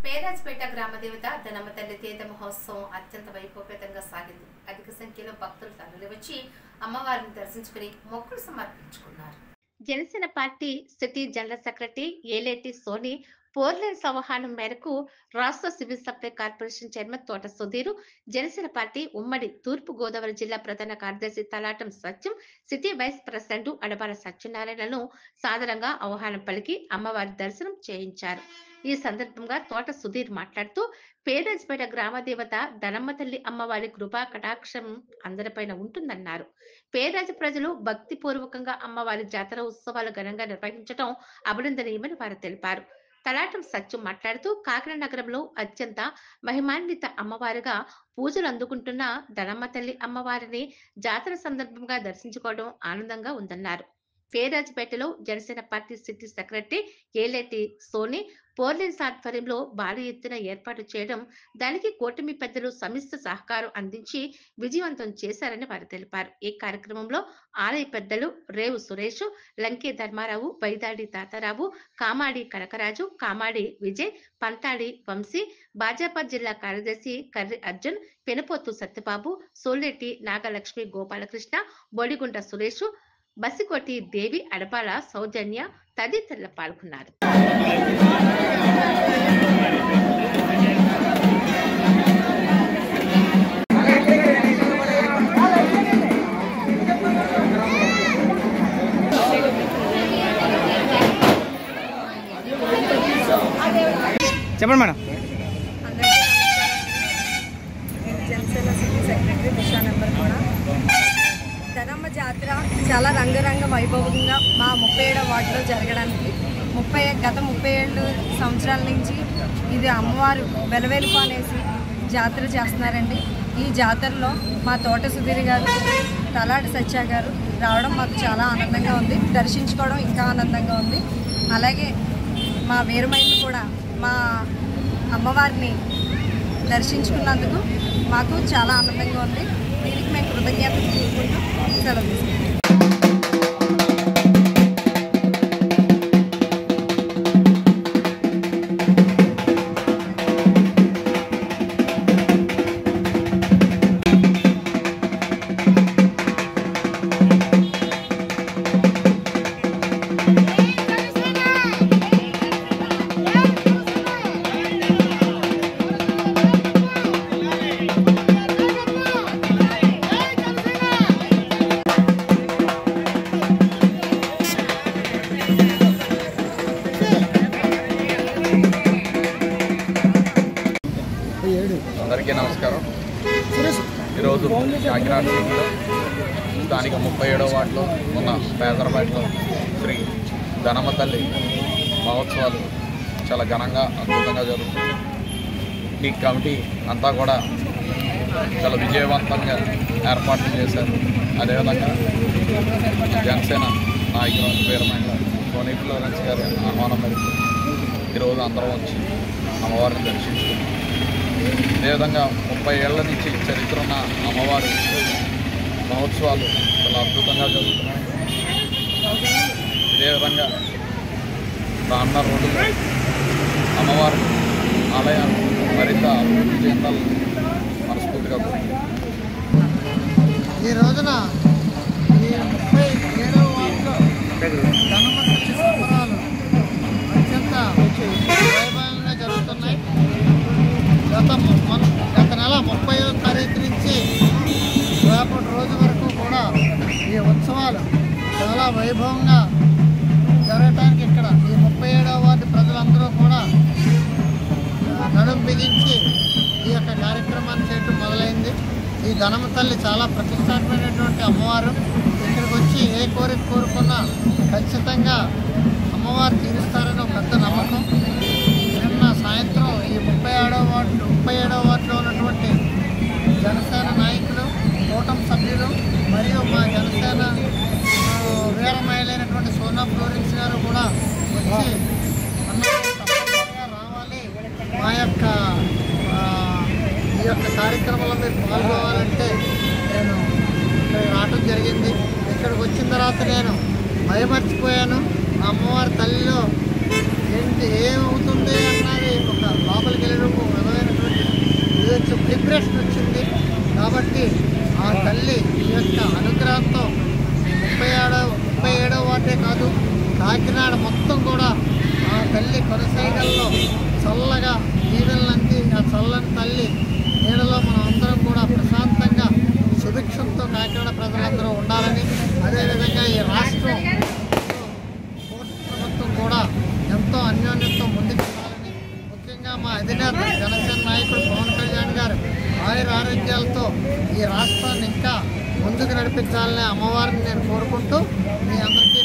పేరాజ్పేట గ్రామదేవత ధనమ్మ తల్లి తీర్థ మహోత్సవం అత్యంత వైభవపేతంగా సాగింది. అధిక సంఖ్యలో భక్తులు తరలివచ్చి అమ్మవారిని దర్శించుకుని మొక్కులు సమర్పించుకున్నారు. Janasena party city general secretary Eleti Soni పోర్లేని సంవహానం మేరకు రాష్ట్ర సివిల్ సప్లై కార్పొరేషన్ చైర్మన్ తోట సుధీరు, జనసేన పార్టీ ఉమ్మడి తూర్పు గోదావరి జిల్లా ప్రధాన కార్యదర్శి తలాటం సత్యం, సిటీ వైస్ ప్రెసిడెంట్ అడబాల సత్యనారాయణను సాదరంగా ఆహ్వానం పలికి అమ్మవారి దర్శనం చేయించారు. ఈ సందర్భంగా తోట సుధీర్ మాట్లాడుతూ పేరాజ్పేట గ్రామదేవత ధనమ్మ తల్లి అమ్మవారి కృపా కటాక్షం అందరిపైన ఉంటుందన్నారు. పేరాజ ప్రజలు భక్తిపూర్వకంగా అమ్మవారి జాతర ఉత్సవాలు ఘనంగా నిర్వహించడం అభినందనీయమని వారు తెలిపారు. తలాటం సత్యం మాట్లాడుతూ కాకినాడ నగరంలో అత్యంత మహిమాన్విత అమ్మవారిగా పూజలు అందుకుంటున్న ధనమ్మ తల్లి అమ్మవారిని జాతర సందర్భంగా దర్శించుకోవడం ఆనందంగా ఉందన్నారు. పేరాజ్పేటలో Janasena party city secretary Eleti Soni పోర్లేని ఆధ్వర్యంలో భారీ ఎత్తున ఏర్పాటు చేయడం, దానికి కూటమి పెద్దలు సమిష్టి సహకారం అందించి విజయవంతం చేశారని వారు తెలిపారు. ఈ కార్యక్రమంలో ఆలయ పెద్దలు రేవు సురేష్, లంకే ధర్మారావు, బైదాడి తాతారావు, కామాడి కనకరాజు, కామాడి విజయ్, పంతాడి వంశీ, భాజపా జిల్లా కార్యదర్శి కర్రి అర్జున్, పెనుపోతు సత్యబాబు, సోలెట్టి నాగలక్ష్మి, గోపాలకృష్ణ, బొడిగుంట సురేష్, బసికోటి దేవి, అడపాల సౌజన్య తదితరులు పాల్గొన్నారు. చెప్పండి మేడం. జనసేన సిటీ సెక్రటరీ దిశా నెంబర్ కూడా ధనమ్మ జాతర చాలా రంగరంగ వైభవంగా మా 37వ వార్డులో జరగడానికి గత 37 సంవత్సరాల నుంచి ఇది అమ్మవారు వెలవేలుపానేసి జాతర చేస్తున్నారండి. ఈ జాతరలో మా తోట సుధీర్ గారు, తలాటి సత్య గారు రావడం మాకు చాలా ఆనందంగా ఉంది. దర్శించుకోవడం ఇంకా ఆనందంగా ఉంది. అలాగే మా వీరమైలు కూడా మా అమ్మవారిని దర్శించుకున్నందుకు మాకు చాలా ఆనందంగా ఉంది. దీనికి మేము కృతజ్ఞతలు తెలుపుకుంటూ సెలవు తీసుకుంటాం. అందరికీ నమస్కారం. ఈరోజు కాకినాడ సిటీలో స్థానిక 37వ వార్డులో ఉన్న పేదరపేటలో శ్రీ ధనమ్మ తల్లి మహోత్సవాలు చాలా ఘనంగా అద్భుతంగా జరుగుతుంది. ఈ కమిటీ అంతా కూడా చాలా విజయవంతంగా ఏర్పాట్లు చేశారు. అదేవిధంగా జనసేన నాయకులు వీరమైన సోనీ ఫ్లోరెన్స్ గారి ఆహ్వానం మేరకు ఈరోజు అందరం వచ్చి అమ్మవారిని దర్శించుకున్నాం. అదేవిధంగా 30 ఏళ్ల నుంచి చరిత్ర ఉన్న అమ్మవారి మహోత్సవాలు చాలా అద్భుతంగా జరుగుతున్నాయి. ఇదేవిధంగా రానున్న రోజుల్లో అమ్మవారి ఆలయాలు మరింత అభివృద్ధి చెందాలని మనస్ఫూర్తిగా ఈ రోజున ఈ 37వ వార్డులో ధనమ్మ తల్లి సంబరాలు అత్యంత వైభవంగా జరుగుతున్నాయి. గత నెల 30వ తారీఖు నుంచి రేపటి రోజు వరకు కూడా ఈ ఉత్సవాలు చాలా వైభవంగా జరగటానికి ఇక్కడ ఈ 37వ వార్డు ప్రజలందరూ కూడా నడుం బిగించి ఈ యొక్క కార్యక్రమాన్ని చేయటం మొదలైంది. ఈ ధనమ్మ తల్లి చాలా ప్రతిష్టాత్మకమైనటువంటి అమ్మవారు. ఇక్కడికి వచ్చి ఏ కోరిక కోరుకున్నా ఖచ్చితంగా అమ్మవారు తీరుస్తారని ఒక పెద్ద నమ్మకం. నిన్న సాయంత్రం ఈ 37వ వార్డులో ఉన్నటువంటి జనసేన నాయకులు, కూటమి సభ్యులు మరియు మా జనసేన వీర మహిళైనటువంటి సోనా ఫ్లోరెన్స్ గారు కూడా వచ్చి తప్పనిసరిగా రావాలి, మా యొక్క ఈ యొక్క కార్యక్రమంలో మీరు పాల్గొవాలంటే నేను ఇక్కడికి రావడం జరిగింది. ఇక్కడికి వచ్చిన తర్వాత నేను భయమర్చిపోయాను. అమ్మవారి తల్లిలో ఏంటి ఏమవుతుంది అన్నది ఒక లోపలికి వైబ్రేషన్ వచ్చింది. కాబట్టి ఆ తల్లి ఈ యొక్క అనుగ్రహంతో 37వ వార్డే కాదు, కాకినాడ మొత్తం కూడా ఆ తల్లి కొనసాగల్లో చల్లగా నీడలంది. ఆ చల్లని తల్లి నీడలో మనం అందరం కూడా ప్రశాంతంగా సుభిక్షంతో కాకినాడ ప్రజలందరూ ఉండాలని, అదేవిధంగా ఈ రాష్ట్రం ప్రభుత్వం కూడా ఎంతో అన్యోన్యంతో ముందుకు వెళ్ళాలని, ముఖ్యంగా మా అధినేత జనసేన నాయకుడు పవన్ కళ్యాణ్ గారు ఆయుర ఆరోగ్యాలతో ఈ రాష్ట్రాన్ని ఇంకా ముందుకు నడిపించాలని అమ్మవారిని నేను కోరుకుంటూ మీ అందరికీ